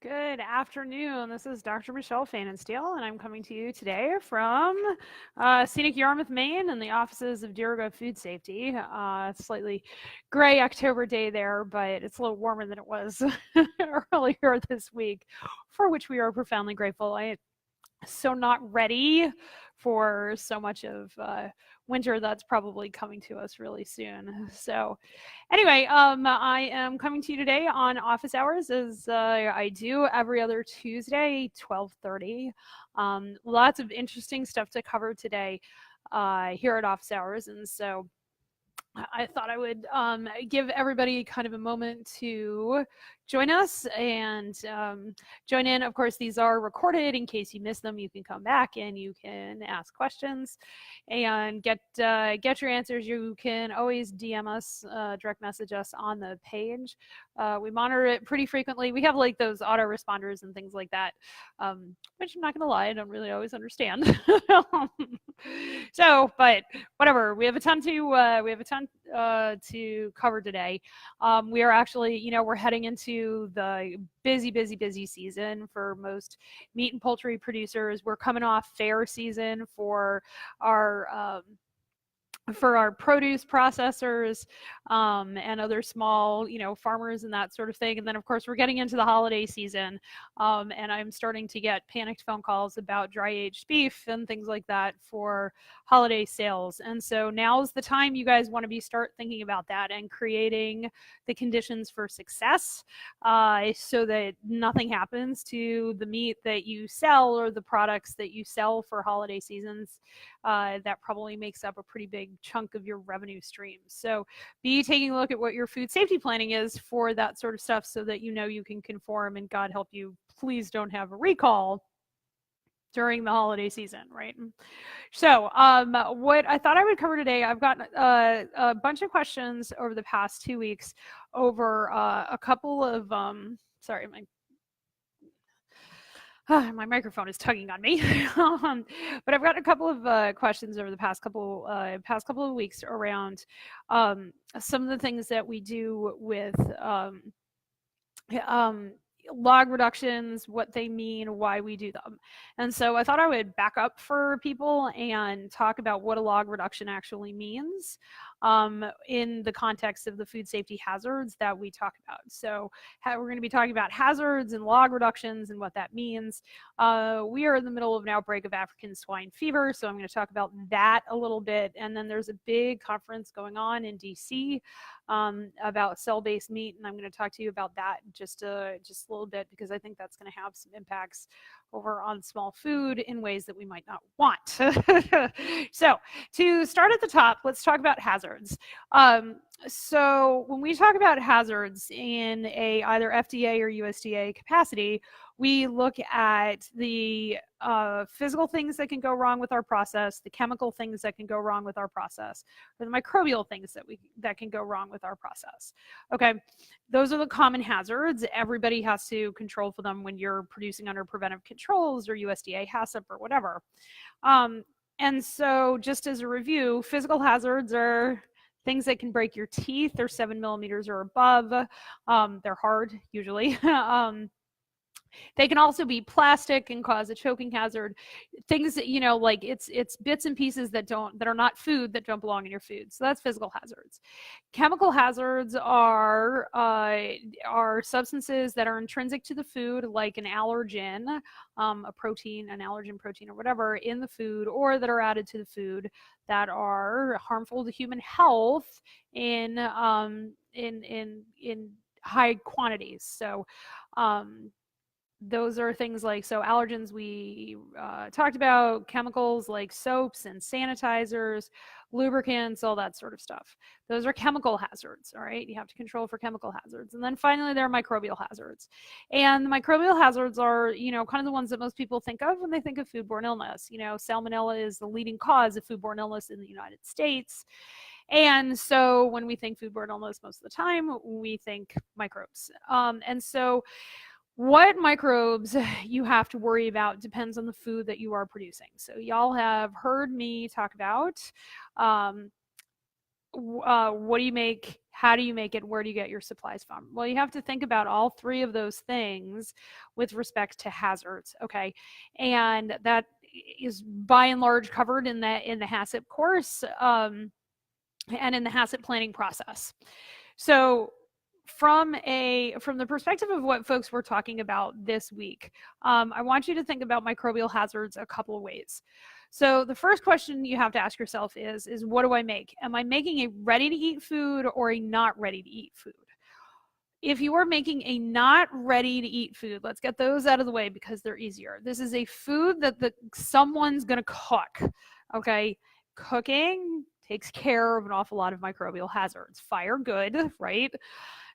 Good afternoon. This is Dr. Michelle Fanensteel, and I'm coming to you today from scenic Yarmouth, Maine, in the offices of Dirigo Food Safety. Slightly gray October day there, but it's a little warmer than it was earlier this week, for which we are profoundly grateful. I so not ready for so much of winter that's probably coming to us really soon. So anyway, I am coming to you today on office hours, as I do every other Tuesday, 12:30. Lots of interesting stuff to cover today here at office hours, and so I thought I would give everybody kind of a moment to join us and join in. Of course, these are recorded. In case you miss them, you can come back and you can ask questions and get your answers. You can always DM us, direct message us on the page. We monitor it pretty frequently. We have like those autoresponders and things like that, which I'm not gonna lie, I don't really always understand. So, but whatever. We have a ton to cover today. We are actually, we're heading into the busy season for most meat and poultry producers. We're coming off fair season for our produce processors and other small, farmers and that sort of thing. And then, of course, we're getting into the holiday season, and I'm starting to get panicked phone calls about dry aged beef and things like that for holiday sales. And so now's the time you guys want to start thinking about that and creating the conditions for success, so that nothing happens to the meat that you sell or the products that you sell for holiday seasons. That probably makes up a pretty big chunk of your revenue stream. So be taking a look at what your food safety planning is for that sort of stuff, so that you can conform, and God help you, please don't have a recall during the holiday season, right? So what I thought I would cover today, I've got a bunch of questions over the past 2 weeks over a couple of, sorry, my microphone is tugging on me. But I've got a couple of questions over the past couple of weeks around some of the things that we do with log reductions, what they mean, why we do them. And so I thought I would back up for people and talk about what a log reduction actually means in the context of the food safety hazards that we talk about. So we're going to be talking about hazards and log reductions and what that means. We are in the middle of an outbreak of African swine fever, so I'm going to talk about that a little bit. And then there's a big conference going on in DC about cell-based meat, and I'm going to talk to you about that just a little bit, because I think that's going to have some impacts over on small food in ways that we might not want. So to start at the top, let's talk about hazards. So when we talk about hazards in a either FDA or USDA capacity, we look at the physical things that can go wrong with our process, the chemical things that can go wrong with our process, or the microbial things that can go wrong with our process. Okay, those are the common hazards. Everybody has to control for them when you're producing under preventive controls or USDA HACCP or whatever. And so just as a review, physical hazards are things that can break your teeth. They're 7 millimeters or above. They're hard usually. They can also be plastic and cause a choking hazard. Things that, like it's bits and pieces that are not food, that don't belong in your food. So that's physical hazards. Chemical hazards are substances that are intrinsic to the food, like an allergen, a protein, an allergen protein or whatever in the food, or that are added to the food that are harmful to human health in high quantities. So those are things like, so allergens we talked about, chemicals like soaps and sanitizers, lubricants, all that sort of stuff. Those are chemical hazards, all right? You have to control for chemical hazards. And then finally, there are microbial hazards. And the microbial hazards are, kind of the ones that most people think of when they think of foodborne illness. Salmonella is the leading cause of foodborne illness in the United States. And so when we think foodborne illness, most of the time, we think microbes. And so what microbes you have to worry about depends on the food that you are producing. So y'all have heard me talk about what do you make? How do you make it? Where do you get your supplies from? Well, you have to think about all three of those things with respect to hazards, okay? And that is by and large covered in the HACCP course and in the HACCP planning process. So from the perspective of what folks were talking about this week, I want you to think about microbial hazards a couple of ways. So the first question you have to ask yourself is what do I make? Am I making a ready to eat food or a not ready to eat food? If you are making a not ready to eat food, let's get those out of the way because they're easier. This is a food that someone's going to cook, okay? Cooking takes care of an awful lot of microbial hazards. Fire good, right?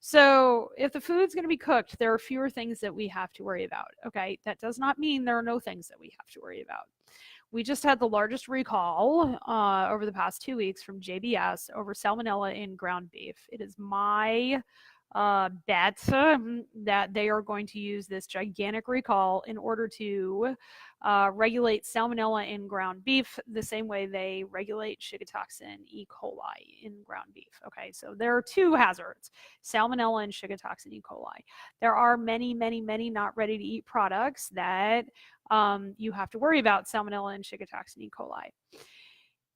So if the food's going to be cooked, there are fewer things that we have to worry about, okay? That does not mean there are no things that we have to worry about. We just had the largest recall over the past 2 weeks from JBS over salmonella in ground beef. It is my bet that they are going to use this gigantic recall in order to regulate salmonella in ground beef the same way they regulate Shigatoxin E. coli in ground beef. Okay, so there are two hazards, salmonella and Shigatoxin E. coli. There are many, many, many not ready to eat products that you have to worry about salmonella and Shigatoxin E. coli.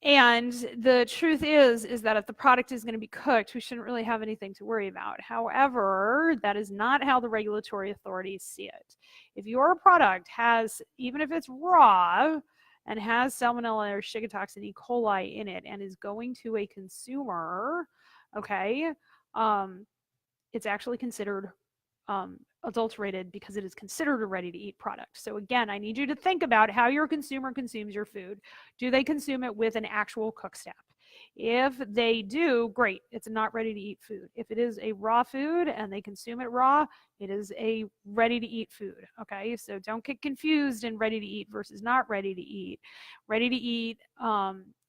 And the truth is that if the product is going to be cooked, we shouldn't really have anything to worry about. However, that is not how the regulatory authorities see it. If your product has, even if it's raw, and has salmonella or Shigatoxin E. coli in it and is going to a consumer, okay, it's actually considered adulterated because it is considered a ready-to-eat product. So again, I need you to think about how your consumer consumes your food. Do they consume it with an actual cook step? If they do, great, it's not ready-to-eat food. If it is a raw food and they consume it raw, it is a ready-to-eat food, okay? So don't get confused in ready-to-eat versus not ready-to-eat. Ready-to-eat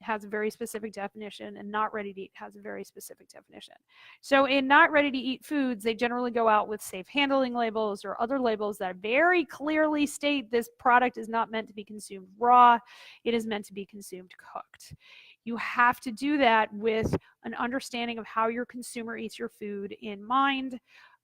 has a very specific definition, and not ready-to-eat has a very specific definition. So in not ready-to-eat foods, they generally go out with safe handling labels or other labels that very clearly state this product is not meant to be consumed raw, it is meant to be consumed cooked. You have to do that with an understanding of how your consumer eats your food in mind.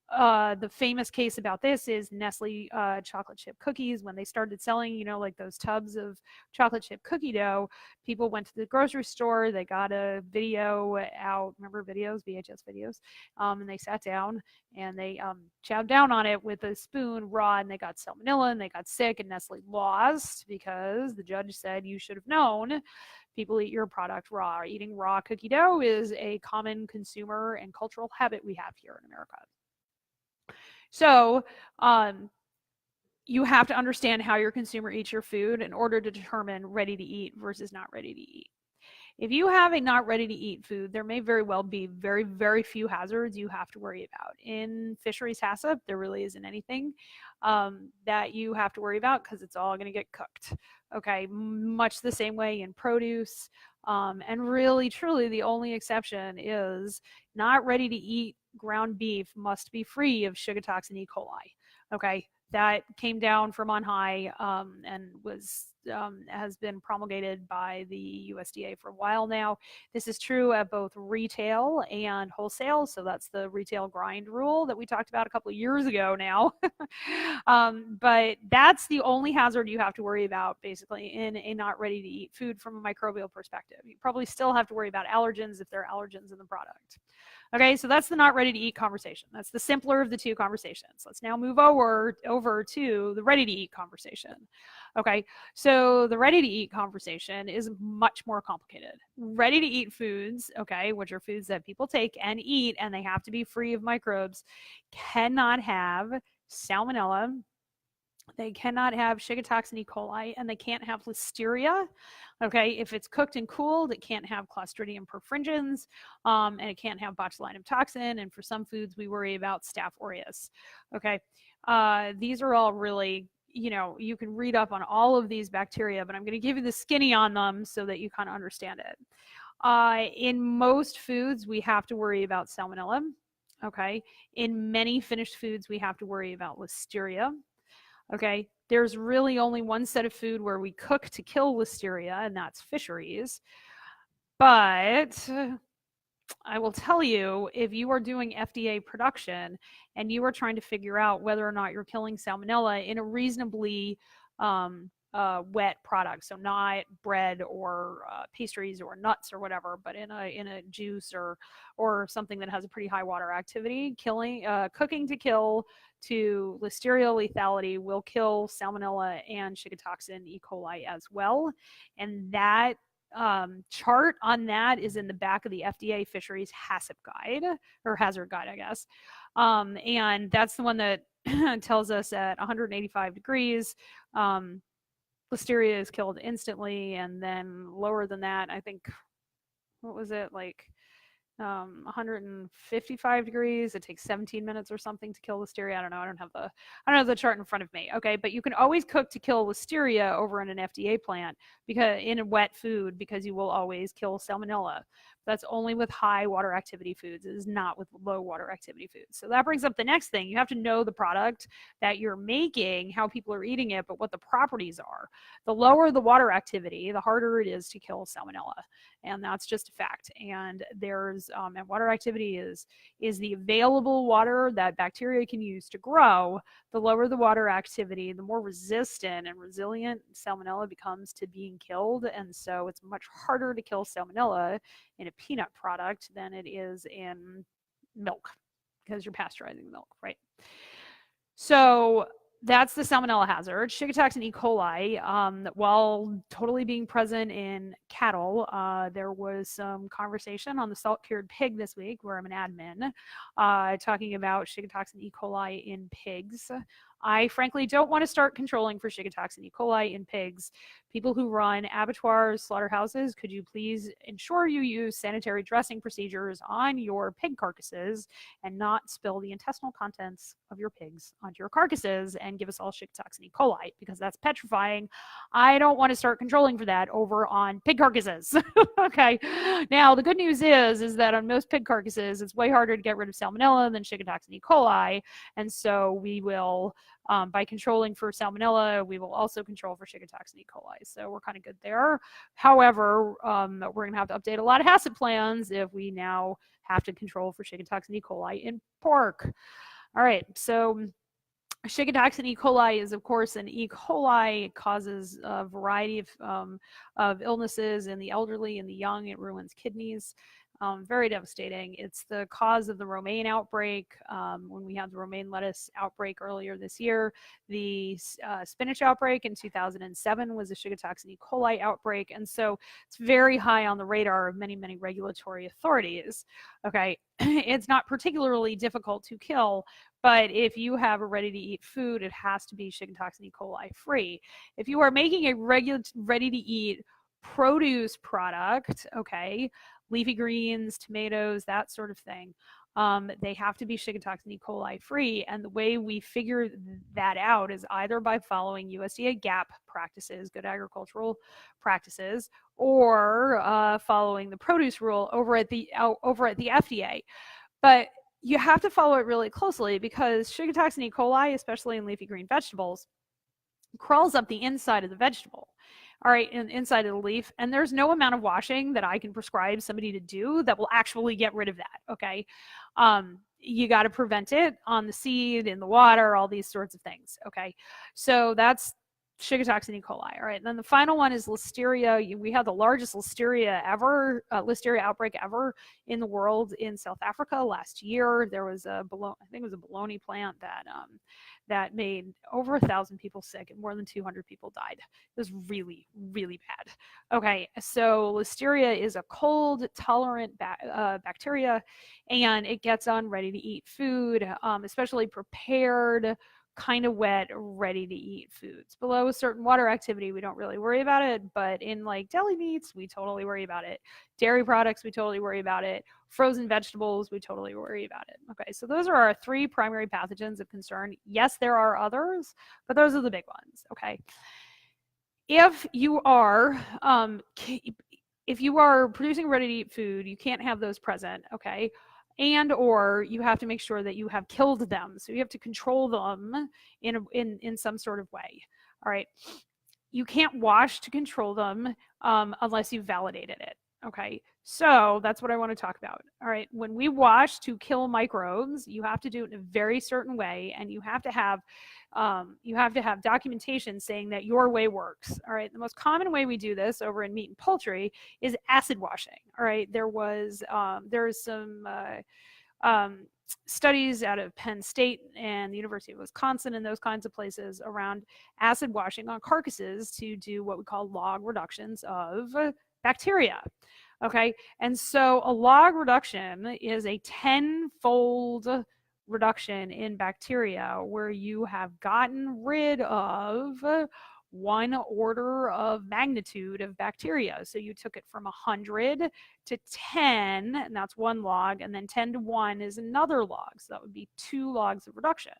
The famous case about this is Nestle chocolate chip cookies. When they started selling, you know, like those tubs of chocolate chip cookie dough, people went to the grocery store, they got a video out, remember videos, VHS videos, and they sat down and they chowed down on it with a spoon raw, and they got salmonella and they got sick, and Nestle lost because the judge said you should have known. People eat your product raw. Eating raw cookie dough is a common consumer and cultural habit we have here in America. So you have to understand how your consumer eats your food in order to determine ready to eat versus not ready to eat. If you have a not ready to eat food, there may very well be very, very few hazards you have to worry about. In fisheries HACCP, there really isn't anything that you have to worry about because it's all going to get cooked. Okay, much the same way in produce. And really, truly, the only exception is not ready to eat ground beef must be free of Shigatoxin E. coli. Okay, that came down from on high and was has been promulgated by the USDA for a while now. This is true at both retail and wholesale. So that's the retail grind rule that we talked about a couple of years ago now. But that's the only hazard you have to worry about basically in a not ready to eat food from a microbial perspective. You probably still have to worry about allergens if there are allergens in the product. Okay, so that's the not ready to eat conversation. That's the simpler of the two conversations. Let's now move over to the ready to eat conversation. Okay, so the ready to eat conversation is much more complicated. Ready to eat foods, okay, which are foods that people take and eat and they have to be free of microbes, cannot have salmonella, they cannot have Shigatoxin E. coli, and they can't have listeria. Okay, if it's cooked and cooled, it can't have Clostridium perfringens, and it can't have botulinum toxin. And for some foods, we worry about Staph aureus. Okay, these are all really, you know, you can read up on all of these bacteria, but I'm going to give you the skinny on them so that you kind of understand it. In most foods, we have to worry about salmonella. Okay, in many finished foods, we have to worry about listeria. Okay, there's really only one set of food where we cook to kill listeria, and that's fisheries. But I will tell you, if you are doing FDA production and you are trying to figure out whether or not you're killing salmonella in a reasonably wet product, so not bread or pastries or nuts or whatever, but in a juice or something that has a pretty high water activity, cooking to kill to Listeria lethality will kill salmonella and Shigatoxin E. coli as well, and that chart on that is in the back of the FDA Fisheries HACCP guide, or hazard guide, I guess. And that's the one that tells us at 185 degrees, Listeria is killed instantly, and then lower than that, I think, what was it, like 155 degrees, it takes 17 minutes or something to kill listeria. I don't know. I don't have the chart in front of me. Okay, but you can always cook to kill listeria over in an FDA plant, because in a wet food, because you will always kill salmonella. That's only with high water activity foods. It is not with low water activity foods. So that brings up the next thing. You have to know the product that you're making, how people are eating it, but what the properties are. The lower the water activity, the harder it is to kill salmonella, and that's just a fact. And there's and water activity is the available water that bacteria can use to grow. The lower the water activity, the more resistant and resilient salmonella becomes to being killed, and so it's much harder to kill salmonella in a peanut product than it is in milk, because you're pasteurizing milk, right? So that's the salmonella hazard. Shigatoxin E. coli, while totally being present in cattle, there was some conversation on the salt-cured pig this week, where I'm an admin, talking about Shigatoxin E. coli in pigs. I frankly don't want to start controlling for Shigatoxin E. coli in pigs. People who run abattoirs, slaughterhouses, could you please ensure you use sanitary dressing procedures on your pig carcasses and not spill the intestinal contents of your pigs onto your carcasses and give us all Shigatoxin E. coli, because that's petrifying. I don't want to start controlling for that over on pig carcasses. Okay. Now, the good news is that on most pig carcasses, it's way harder to get rid of salmonella than Shigatoxin E. coli. And so we will, by controlling for salmonella, we will also control for Shigatoxin E. coli. So we're kind of good there. However, we're going to have to update a lot of HACCP plans if we now have to control for Shigatoxin E. coli in pork. All right, so Shigatoxin E. coli is, of course, an E. coli. It causes a variety of illnesses in the elderly and the young. It ruins kidneys. Very devastating. It's the cause of the romaine outbreak. When we had the romaine lettuce outbreak earlier this year, the spinach outbreak in 2007 was a Shigatoxin E. coli outbreak. And so it's very high on the radar of many, many regulatory authorities. Okay, it's not particularly difficult to kill, but if you have a ready-to-eat food, it has to be Shigatoxin E. coli free. If you are making a ready-to-eat produce product, okay, leafy greens, tomatoes, that sort of thing, they have to be Shigatoxin E. coli free. And the way we figure that out is either by following USDA GAP practices, good agricultural practices, or following the produce rule over at the FDA. But you have to follow it really closely, because Shigatoxin E. coli, especially in leafy green vegetables, crawls up the inside of the vegetable. All right, inside of the leaf, and there's no amount of washing that I can prescribe somebody to do that will actually get rid of that. Okay, you got to prevent it on the seed, in the water, all these sorts of things. Okay, so that's Shigatoxin E. coli. All right, and then the final one is Listeria. We had the largest Listeria outbreak ever in the world in South Africa last year. There was I think it was a bologna plant that made over 1,000 people sick and more than 200 people died. It was really, really bad. Okay, so Listeria is a cold tolerant bacteria, and it gets on ready-to-eat food, especially prepared, kind of wet, ready to eat foods. Below a certain water activity, we don't really worry about it, but in like deli meats, we totally worry about it. Dairy products, we totally worry about it. Frozen vegetables, we totally worry about it. Okay, so those are our three primary pathogens of concern. Yes, there are others, but those are the big ones. Okay, if you are producing ready-to-eat food, you can't have those present. Okay, and or you have to make sure that you have killed them, so you have to control them in some sort of way. All right, you can't wash to control them unless you've validated it. Okay, so that's what I want to talk about. All right, when we wash to kill microbes, you have to do it in a very certain way, and you have to have documentation saying that your way works. All right, the most common way we do this over in meat and poultry is acid washing. All right, there's some studies out of Penn State and the University of Wisconsin and those kinds of places around acid washing on carcasses to do what we call log reductions of bacteria. Okay, and so a log reduction is a tenfold reduction in bacteria where you have gotten rid of one order of magnitude of bacteria. So you took it from 100 to 10, and that's one log, and then 10 to 1 is another log. So that would be 2 logs of reduction.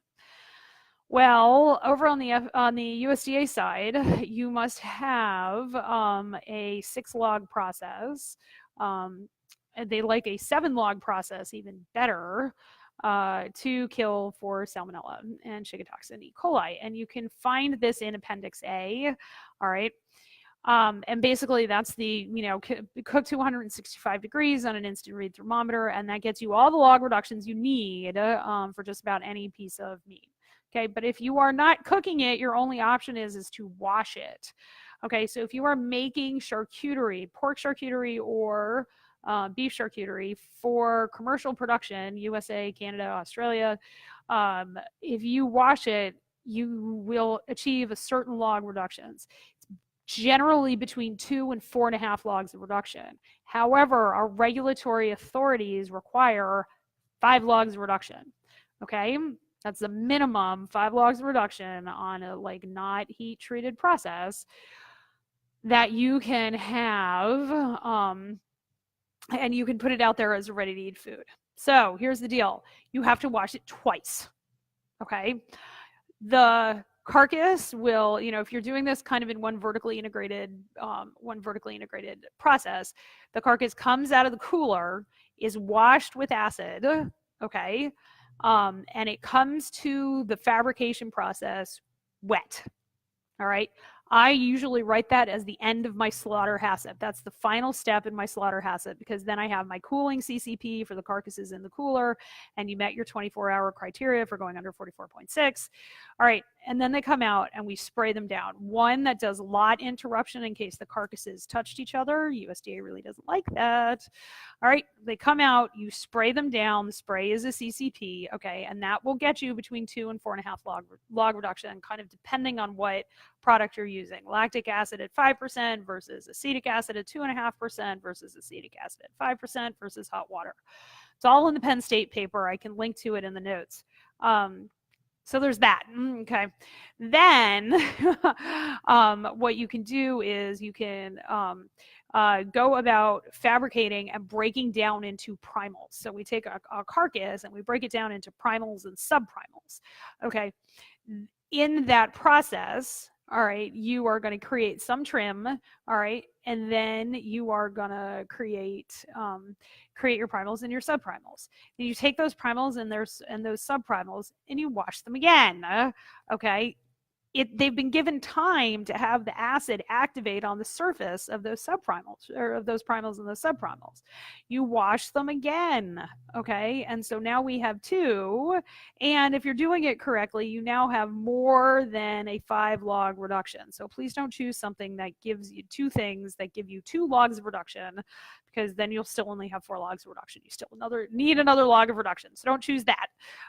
Well, over on the USDA side, you must have a 6-log process. They like a 7-log process even better to kill for salmonella and Shiga-toxin E. coli. And you can find this in Appendix A. All right. And basically that's the, cook to 165 degrees on an instant read thermometer, and that gets you all the log reductions you need for just about any piece of meat. Okay, but if you are not cooking it, your only option is to wash it. Okay, so if you are making charcuterie, pork charcuterie or beef charcuterie for commercial production, USA, Canada, Australia, if you wash it, you will achieve a certain log reductions. Generally between 2 and 4.5 logs of reduction. However, our regulatory authorities require 5 logs of reduction. Okay, that's the minimum 5 logs of reduction on a not heat treated process that you can have, and you can put it out there as a ready to eat food. So here's the deal: you have to wash it twice. Okay, the carcass will, if you're doing this kind of in one vertically integrated process, the carcass comes out of the cooler, is washed with acid, okay, and it comes to the fabrication process wet. All right. I usually write that as the end of my slaughter HACCP. That's the final step in my slaughter HACCP, because then I have my cooling CCP for the carcasses in the cooler, and you met your 24-hour criteria for going under 44.6. All right, and then they come out and we spray them down. One that does lot interruption in case the carcasses touched each other. USDA really doesn't like that. All right, they come out, you spray them down. The spray is a CCP, okay, and that will get you between 2 and 4.5 log reduction, kind of depending on what product you're using. Lactic acid at 5% versus acetic acid at 2.5% versus acetic acid at 5% versus hot water. It's all in the Penn State paper. I can link to it in the notes. So there's that. Okay. Then what you can do is you can go about fabricating and breaking down into primals. So we take a carcass and we break it down into primals and subprimals. Okay. In that process, all right, you are going to create some trim, all right, and then you are going to create your primals and your subprimals. And you take those primals and those subprimals and you wash them again, okay. They've been given time to have the acid activate on the surface of those subprimals, or of those primals and those subprimals. You wash them again, okay? And so now we have 2, and if you're doing it correctly, you now have more than a 5 log reduction. So please don't choose something that gives you 2 things that give you 2 logs of reduction, because then you'll still only have 4 logs of reduction. You still need another log of reduction, so don't choose that,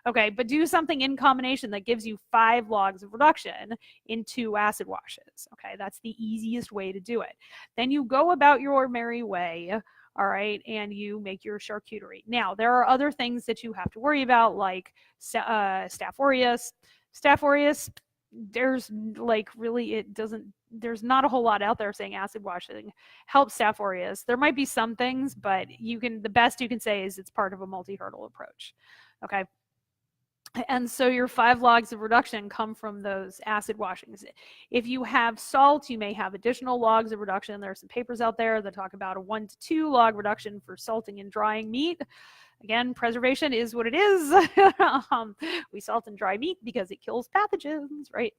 okay? But do something in combination that gives you 5 logs of reduction in 2 acid washes, okay? That's the easiest way to do it. Then you go about your merry way, all right, and you make your charcuterie. Now, there are other things that you have to worry about, like Staph aureus. Staph aureus, there's there's not a whole lot out there saying acid washing helps Staph aureus. There might be some things, but the best you can say is it's part of a multi-hurdle approach, okay? And so your 5 logs of reduction come from those acid washings. If you have salt, you may have additional logs of reduction. There are some papers out there that talk about a 1 to 2 log reduction for salting and drying meat. Again, preservation is what it is. We salt and dry meat because it kills pathogens, right?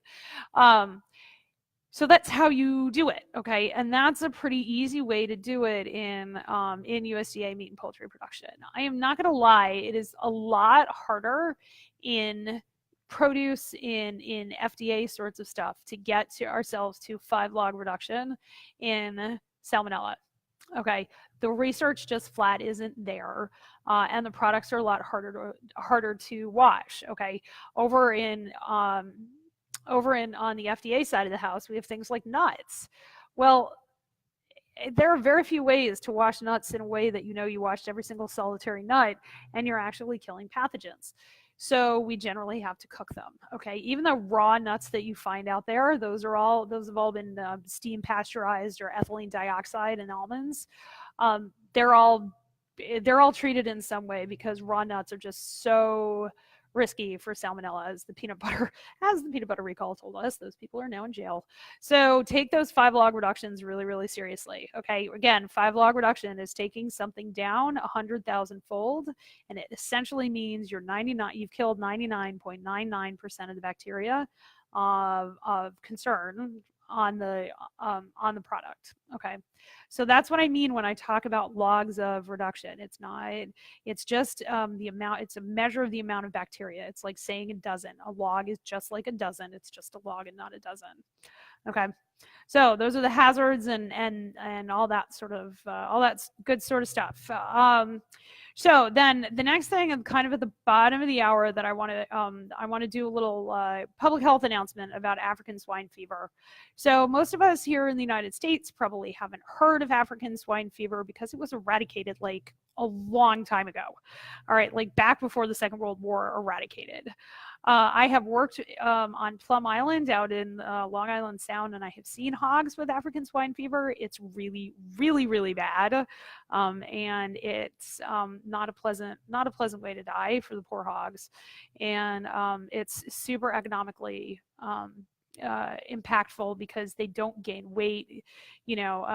So that's how you do it, okay? And that's a pretty easy way to do it in USDA meat and poultry production. I am not going to lie; it is a lot harder in produce, in FDA sorts of stuff, to get to ourselves to 5 log reduction in salmonella. Okay, the research just flat isn't there, and the products are a lot harder to wash. Okay, over in on the FDA side of the house, we have things like nuts. Well, there are very few ways to wash nuts in a way that you washed every single solitary nut and you're actually killing pathogens. So we generally have to cook them. Okay, even the raw nuts that you find out there, those have all been steam pasteurized or ethylene dioxide in almonds. They're all treated in some way because raw nuts are just so risky for salmonella, as the peanut butter recall told us. Those people are now in jail. So take those 5 log reductions really, really seriously. Okay, again, 5 log reduction is taking something down 100,000 fold, and it essentially means you've killed 99.99% of the bacteria of concern on the product. Okay, so that's what I mean when I talk about logs of reduction. It's just the amount. It's a measure of the amount of bacteria. It's like saying a dozen. A log is just like a dozen. It's just a log and not a dozen. Okay, so those are the hazards and all that sort of all that good sort of stuff. So then the next thing, I'm kind of at the bottom of the hour, that I want to do a little public health announcement about African swine fever. So most of us here in the United States probably haven't heard of African swine fever because it was eradicated like a long time ago. All right, like back before the Second World War, eradicated. I have worked on Plum Island out in Long Island Sound, and I have seen hogs with African swine fever. It's really, really, really bad, and it's not a pleasant way to die for the poor hogs, and it's super economically impactful because they don't gain weight.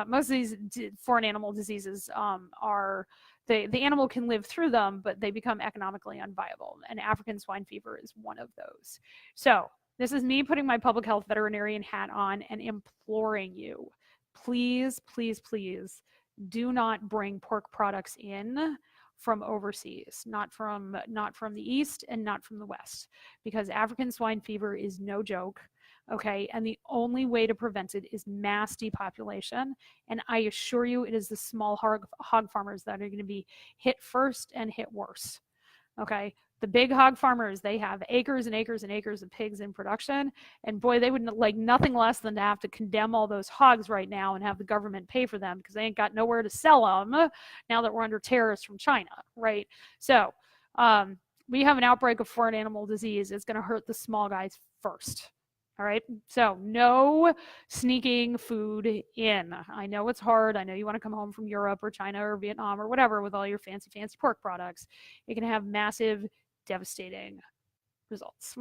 Most of these foreign animal diseases are the animal can live through them, but they become economically unviable. And African swine fever is one of those. So this is me putting my public health veterinarian hat on and imploring you, please, please, please do not bring pork products in from overseas, not from the east and not from the west, because African swine fever is no joke. Okay, and the only way to prevent it is mass depopulation, and I assure you it is the small hog farmers that are going to be hit first and hit worse. Okay, the big hog farmers, they have acres and acres and acres of pigs in production, and boy, they would like nothing less than to have to condemn all those hogs right now and have the government pay for them because they ain't got nowhere to sell them now that we're under tariffs from China, right? So we have an outbreak of foreign animal disease. It's going to hurt the small guys first. All right, so no sneaking food in. I know it's hard. I know you want to come home from Europe or China or Vietnam or whatever with all your fancy pork products. It can have massive, devastating results.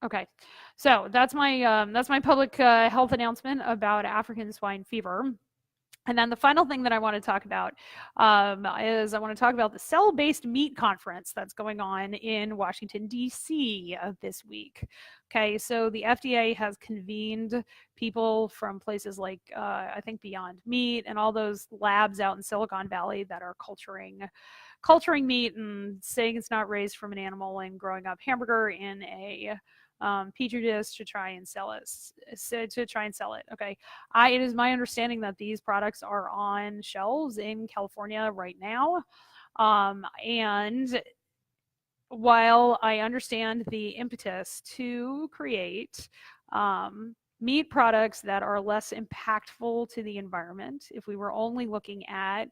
Okay, so that's my public health announcement about African swine fever. And then the final thing that I want to talk about is I want to talk about the cell-based meat conference that's going on in Washington, D.C. This week. Okay, so the FDA has convened people from places like, I think, Beyond Meat and all those labs out in Silicon Valley that are culturing meat and saying it's not raised from an animal and growing up hamburger in a petri dish to try and sell it. Okay, it is my understanding that these products are on shelves in California right now, and while I understand the impetus to create meat products that are less impactful to the environment, if we were only looking at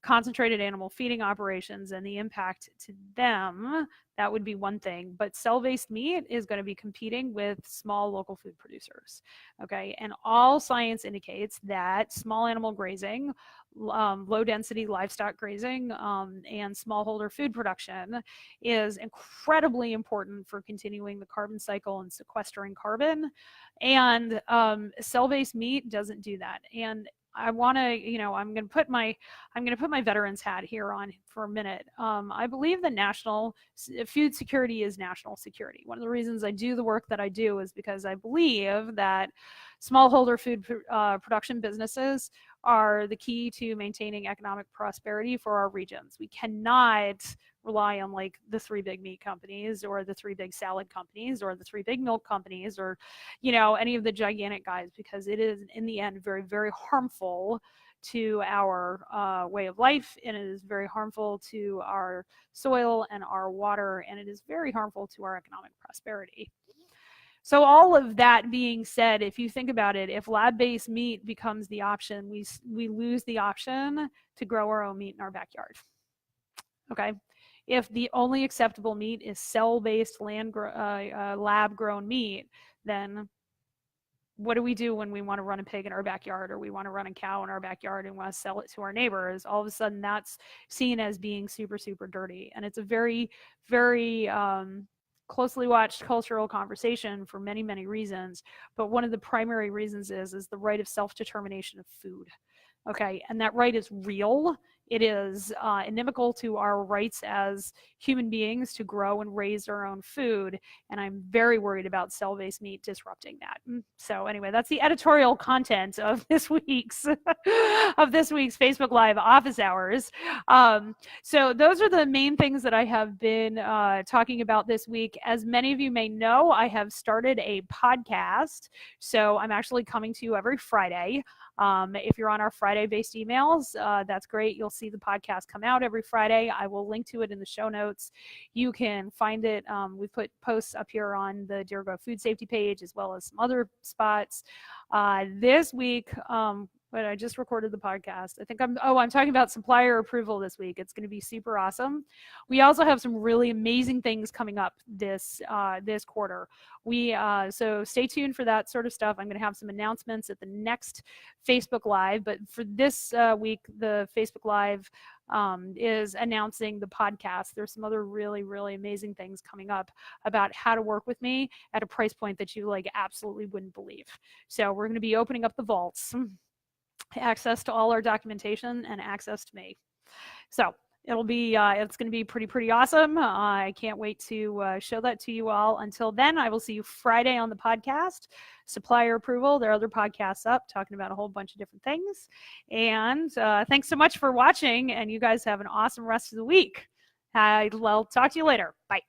concentrated animal feeding operations and the impact to them, that would be one thing. But cell-based meat is going to be competing with small local food producers. Okay, and all science indicates that small animal grazing, low density livestock grazing, and smallholder food production is incredibly important for continuing the carbon cycle and sequestering carbon. And cell-based meat doesn't do that. And I want to, I'm going to put my veterans hat here on for a minute. I believe that national food security is national security. One of the reasons I do the work that I do is because I believe that smallholder food production businesses are the key to maintaining economic prosperity for our regions. We cannot rely on like the three big meat companies or the three big salad companies or the three big milk companies or any of the gigantic guys, because it is in the end very, very harmful to our way of life, and it is very harmful to our soil and our water, and it is very harmful to our economic prosperity. So all of that being said, if you think about it, if lab-based meat becomes the option, we lose the option to grow our own meat in our backyard. Okay. If the only acceptable meat is cell-based lab-grown meat, then what do we do when we want to run a pig in our backyard, or we want to run a cow in our backyard and want to sell it to our neighbors? All of a sudden that's seen as being super, super dirty. And it's a very, very closely watched cultural conversation for many, many reasons. But one of the primary reasons is the right of self-determination of food. Okay, and that right is real. It is inimical to our rights as human beings to grow and raise our own food, and I'm very worried about cell-based meat disrupting that. So anyway, that's the editorial content of this week's Facebook Live office hours. So those are the main things that I have been talking about this week. As many of you may know, I have started a podcast, so I'm actually coming to you every Friday. If you're on our Friday-based emails, that's great. You'll see the podcast come out every Friday. I will link to it in the show notes. You can find it. We put posts up here on the Dirigo food safety page, as well as some other spots. This week, but I just recorded the podcast. I think I'm talking about supplier approval this week. It's going to be super awesome. We also have some really amazing things coming up this quarter. So stay tuned for that sort of stuff. I'm going to have some announcements at the next Facebook Live, but for this week, the Facebook Live is announcing the podcast. There's some other really, really amazing things coming up about how to work with me at a price point that you absolutely wouldn't believe. So we're going to be opening up the vaults. Access to all our documentation and access to me. So it'll be it's going to be pretty awesome. I can't wait to show that to you all. Until then, I will see you Friday on the podcast. Supplier approval. There are other podcasts up talking about a whole bunch of different things. And thanks so much for watching, and you guys have an awesome rest of the week. I'll talk to you later. Bye.